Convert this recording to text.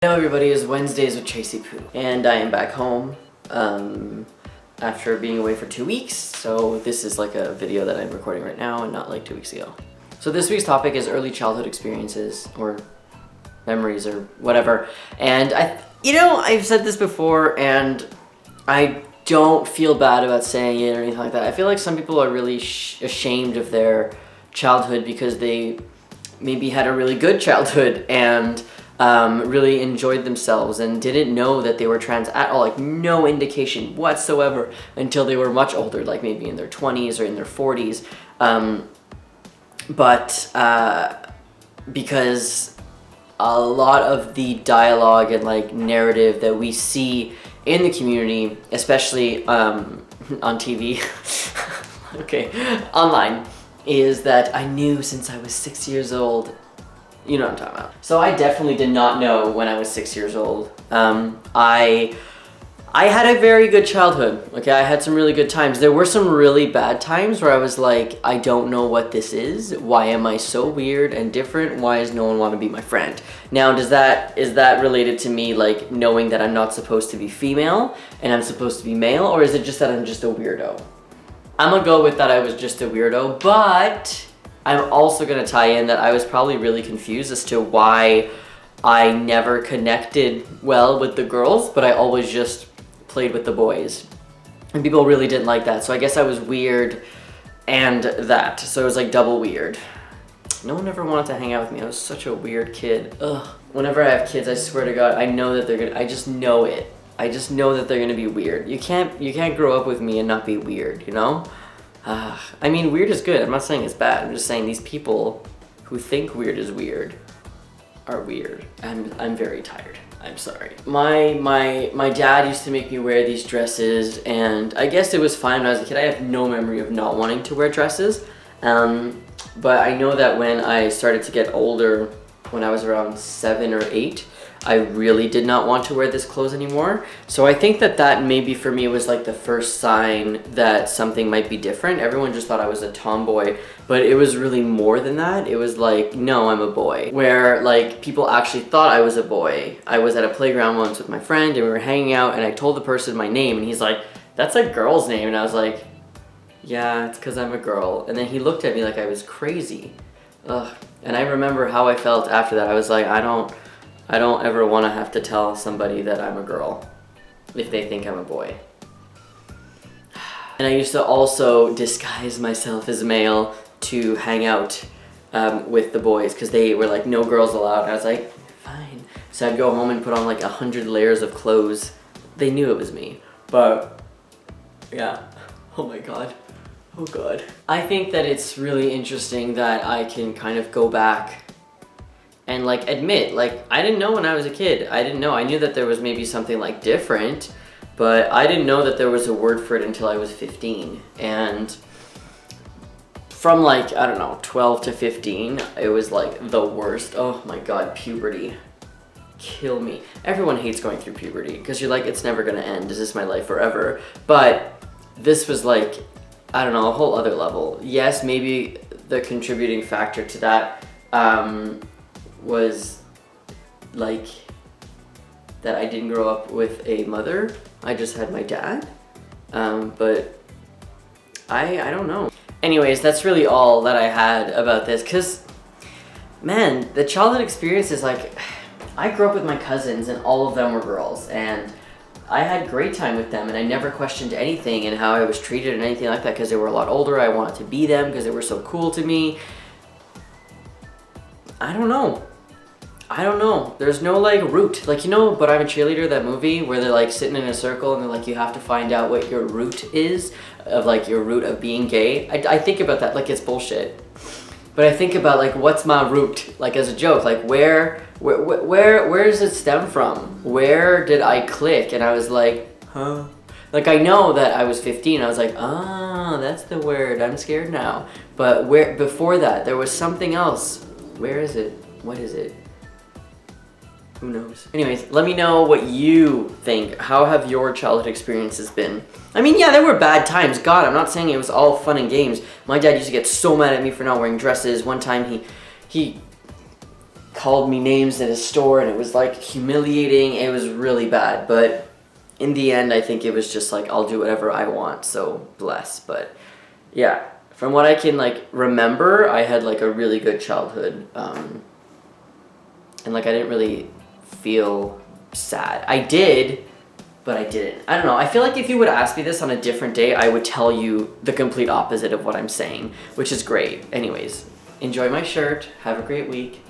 Hello everybody, it's Wednesdays with Tracy Poo, and I am back home after being away for 2 weeks, so this is like a video that I'm recording right now and not like 2 weeks ago. So this week's topic is early childhood experiences or memories or whatever, and I've said this before and I don't feel bad about saying it or anything like that. I feel like some people are really ashamed of their childhood because they maybe had a really good childhood and really enjoyed themselves and didn't know that they were trans at all, like no indication whatsoever until they were much older, like maybe in their 20s or in their 40s. Because a lot of the dialogue and like narrative that we see in the community, especially on TV, okay, online, is that I knew since I was 6 years old. You know what I'm talking about. So I definitely did not know when I was 6 years old. I had a very good childhood, okay? I had some really good times. There were some really bad times where I was like, I don't know what this is. Why am I so weird and different? Why does no one want to be my friend? Now, is that related to me like knowing that I'm not supposed to be female and I'm supposed to be male, or is it just that I'm just a weirdo? I'm gonna go with that I was just a weirdo, but I'm also going to tie in that I was probably really confused as to why I never connected well with the girls, but I always just played with the boys. And people really didn't like that, so I guess I was weird and that. So it was like double weird. No one ever wanted to hang out with me. I was such a weird kid. Ugh. Whenever I have kids, I swear to God, I know that they're gonna, I just know it. I just know that they're gonna be weird. You can't grow up with me and not be weird, you know? I mean, weird is good. I'm not saying it's bad. I'm just saying these people who think weird is weird are weird. I'm very tired. I'm sorry. My dad used to make me wear these dresses, and I guess it was fine when I was a kid. I have no memory of not wanting to wear dresses. But I know that when I started to get older, when I was around 7 or 8, I really did not want to wear this clothes anymore. So I think that maybe for me was like the first sign that something might be different. Everyone just thought I was a tomboy, but it was really more than that. It was like, no, I'm a boy. Where like people actually thought I was a boy. I was at a playground once with my friend and we were hanging out and I told the person my name and he's like, that's a girl's name. And I was like, yeah, it's because I'm a girl. And then he looked at me like I was crazy. Ugh. And I remember how I felt after that. I was like, I don't ever want to have to tell somebody that I'm a girl if they think I'm a boy. And I used to also disguise myself as male to hang out with the boys because they were like, no girls allowed. And I was like, fine. So I'd go home and put on like 100 layers of clothes. They knew it was me, but yeah. Oh my God. Oh God. I think that it's really interesting that I can kind of go back and like admit, like I didn't know when I was a kid. I didn't know. I knew that there was maybe something like different, but I didn't know that there was a word for it until I was 15. And from like, I don't know, 12 to 15, it was like the worst. Oh my God, puberty. Kill me. Everyone hates going through puberty because you're like, it's never gonna end. Is this my life forever? But this was like, I don't know, a whole other level. Yes, maybe the contributing factor to that was like that I didn't grow up with a mother. I just had my dad. But I don't know. Anyways, that's really all that I had about this, because man, the childhood experience is like, I grew up with my cousins and all of them were girls and I had great time with them and I never questioned anything and how I was treated and anything like that because they were a lot older. I wanted to be them because they were so cool to me. I don't know. There's no like root. Like, you know, But I'm a Cheerleader, that movie where they're like sitting in a circle and they're like, you have to find out what your root is of like your root of being gay. I think about that like it's bullshit. But I think about like, what's my root? Like as a joke, like where does it stem from? Where did I click? And I was like, huh? Like I know that I was 15. I was like, ah, that's the word. I'm scared now. But where before that, there was something else. Where is it? What is it? Who knows? Anyways, let me know what you think. How have your childhood experiences been? I mean, yeah, there were bad times. God, I'm not saying it was all fun and games. My dad used to get so mad at me for not wearing dresses. One time he called me names in a store, and it was like humiliating. It was really bad, but in the end, I think it was just like, I'll do whatever I want, so bless. But yeah, from what I can like remember, I had like a really good childhood, and like I didn't really feel sad. I did, but I didn't. I don't know. I feel like if you would ask me this on a different day, I would tell you the complete opposite of what I'm saying, which is great. Anyways, enjoy my shirt. Have a great week.